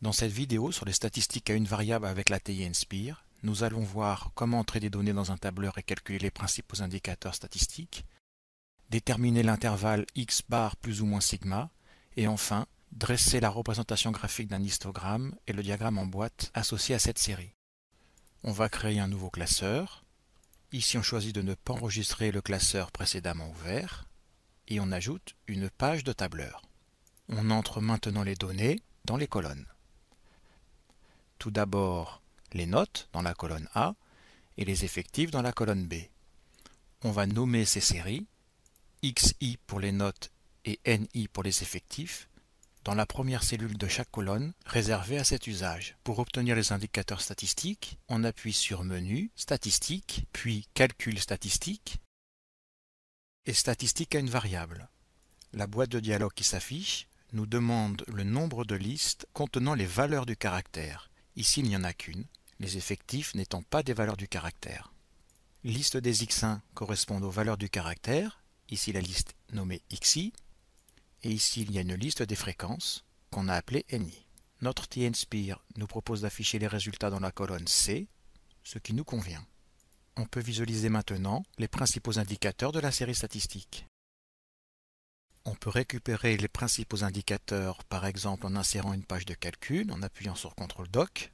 Dans cette vidéo sur les statistiques à une variable avec la TI Nspire, nous allons voir comment entrer des données dans un tableur et calculer les principaux indicateurs statistiques, déterminer l'intervalle x bar plus ou moins sigma, et enfin, dresser la représentation graphique d'un histogramme et le diagramme en boîte associé à cette série. On va créer un nouveau classeur. Ici, on choisit de ne pas enregistrer le classeur précédemment ouvert, et on ajoute une page de tableur. On entre maintenant les données dans les colonnes. Tout d'abord, les notes dans la colonne A et les effectifs dans la colonne B. On va nommer ces séries, XI pour les notes et NI pour les effectifs, dans la première cellule de chaque colonne réservée à cet usage. Pour obtenir les indicateurs statistiques, on appuie sur Menu, Statistiques, puis Calcul statistique et Statistique à une variable. La boîte de dialogue qui s'affiche nous demande le nombre de listes contenant les valeurs du caractère. Ici, il n'y en a qu'une, les effectifs n'étant pas des valeurs du caractère. Liste des X1 correspondent aux valeurs du caractère, ici la liste nommée XI, et ici il y a une liste des fréquences qu'on a appelée NI. Notre TI Nspire nous propose d'afficher les résultats dans la colonne C, ce qui nous convient. On peut visualiser maintenant les principaux indicateurs de la série statistique. On peut récupérer les principaux indicateurs, par exemple en insérant une page de calcul, en appuyant sur CTRL-DOC.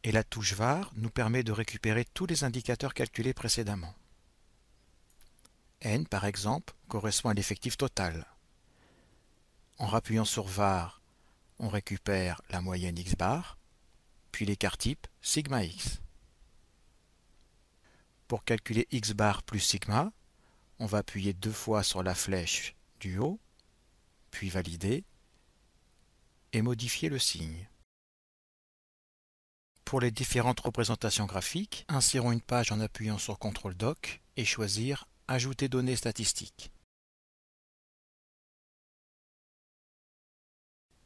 Et la touche VAR nous permet de récupérer tous les indicateurs calculés précédemment. N, par exemple, correspond à l'effectif total. En rappuyant sur VAR, on récupère la moyenne X bar, puis l'écart type sigma X. Pour calculer X bar plus sigma, on va appuyer 2 fois sur la flèche du haut, puis valider, et modifier le signe. Pour les différentes représentations graphiques, insérons une page en appuyant sur CTRL-DOC et choisir Ajouter données statistiques.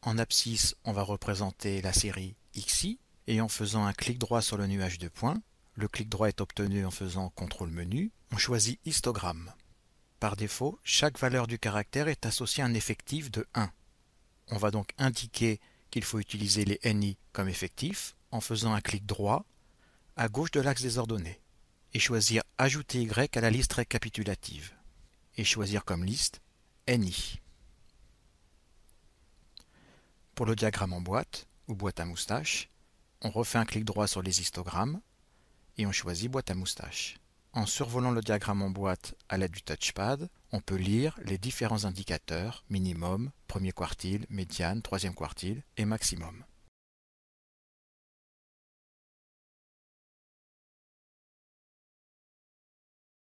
En abscisse, on va représenter la série XI et en faisant un clic droit sur le nuage de points, le clic droit est obtenu en faisant CTRL menu, on choisit histogramme. Par défaut, chaque valeur du caractère est associée à un effectif de 1. On va donc indiquer qu'il faut utiliser les NI comme effectif en faisant un clic droit à gauche de l'axe des ordonnées et choisir Ajouter Y à la liste récapitulative et choisir comme liste NI. Pour le diagramme en boîte ou boîte à moustache, on refait un clic droit sur les histogrammes et on choisit boîte à moustache. En survolant le diagramme en boîte à l'aide du touchpad, on peut lire les différents indicateurs minimum, premier quartile, médiane, troisième quartile et maximum.